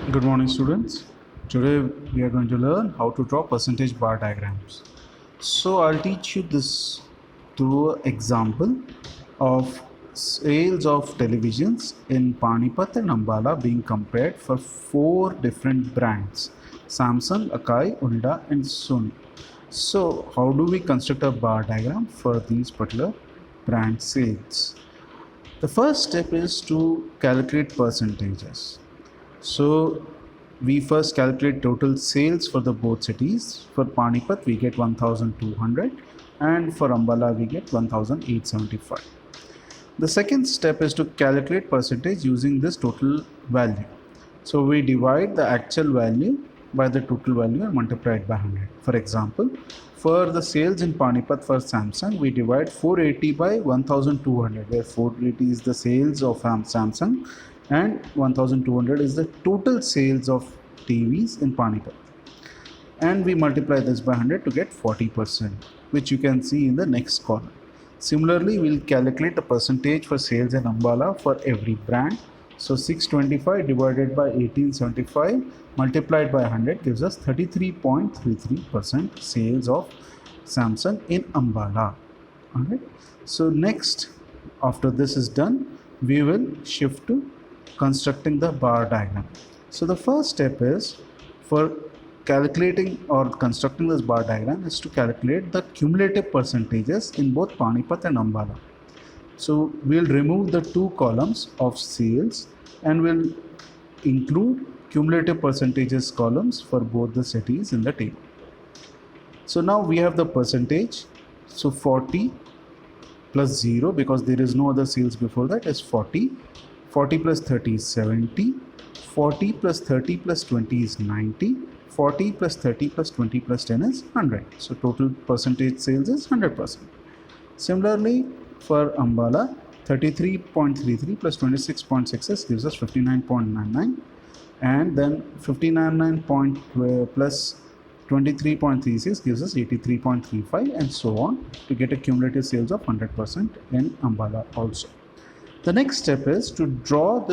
Good morning, students. Today we are going to learn how to draw percentage bar diagrams. So I'll teach you this through an example of sales of televisions in Panipat and Ambala being compared for 4 different brands: Samsung, Akai, Onida and Sony. So how do we construct a bar diagram for these particular brand sales? The first step is to calculate percentages. So we first calculate total sales for the both cities. For Panipat we get 1200 and for Ambala we get 1875. The second step is to calculate percentage using this total value. So we divide the actual value by the total value and multiply it by 100. For example, for the sales in Panipat for Samsung, we divide 480 by 1200, where 480 is the sales of Samsung and 1200 is the total sales of TVs in Panipat. And we multiply this by 100 to get 40%, which you can see in the next column. Similarly, we'll calculate the percentage for sales in Ambala for every brand. So 625 divided by 1875 multiplied by 100 gives us 33.33% sales of Samsung in Ambala. Alright. So next, after this is done, we will shift to constructing the bar diagram. So the first step is for calculating or constructing this bar diagram is to calculate the cumulative percentages in both Panipat and Ambala. So we'll remove the two columns of sales and we'll include cumulative percentages columns for both the cities in the table. So now we have the percentage. So 40 plus 0, because there is no other sales before that, is 40. 40 plus 30 is 70. 40 plus 30 plus 20 is 90. 40 plus 30 plus 20 plus 10 is 100. So total percentage sales is 100%. Similarly, for Ambala, 33.33 plus 26.66 gives us 59.99, and then 59 plus 23.36 gives us 83.35, and so on, to get a cumulative sales of 100% in Ambala also. The next step is to draw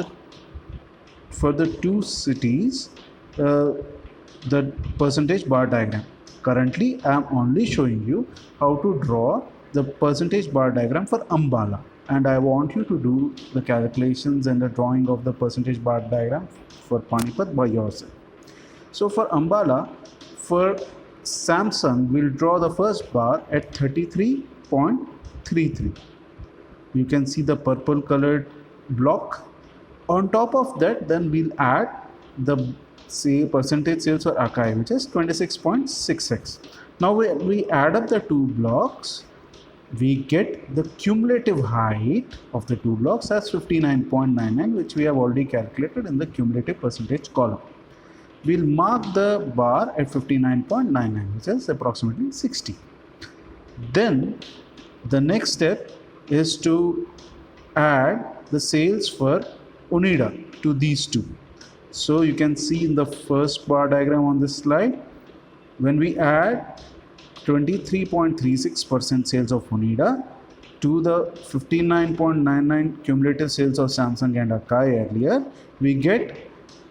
for the two cities the percentage bar diagram. Currently, I am only showing you how to draw the percentage bar diagram for Ambala, and I want you to do the calculations and the drawing of the percentage bar diagram for Panipat by yourself. So for Ambala, for Samsung, we'll draw the first bar at 33.33. You can see the purple colored block. On top of that, then we'll add the percentage sales for Akai, which is 26.66. Now we add up the two blocks, we get the cumulative height of the two blocks as 59.99, which we have already calculated in the cumulative percentage column. We'll mark the bar at 59.99, which is approximately 60. Then the next step is to add the sales for Onida to these two. So you can see in the first bar diagram on this slide, when we add 23.36% sales of Onida to the 59.99 cumulative sales of Samsung and Akai earlier, we get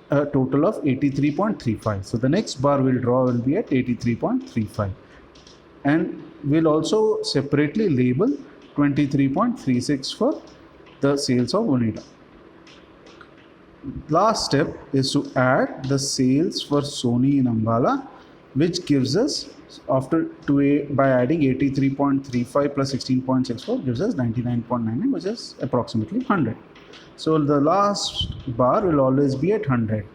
a total of 83.35. So the next bar we'll draw will be at 83.35, and we'll also separately label 23.36 for the sales of Onida. Last step is to add the sales for Sony in Ambala, which gives us, by adding 83.35 plus 16.64 gives us 99.99, which is approximately 100. So the last bar will always be at 100.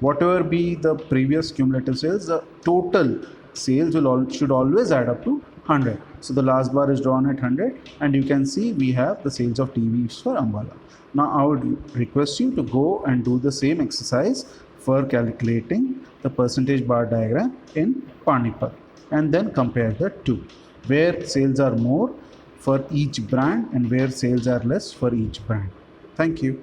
Whatever be the previous cumulative sales, the total sales should always add up to 100. So the last bar is drawn at 100, and you can see we have the sales of TVs for Ambala. Now I would request you to go and do the same exercise for calculating the percentage bar diagram in Panipat, and then compare the two, where sales are more for each brand and where sales are less for each brand. Thank you.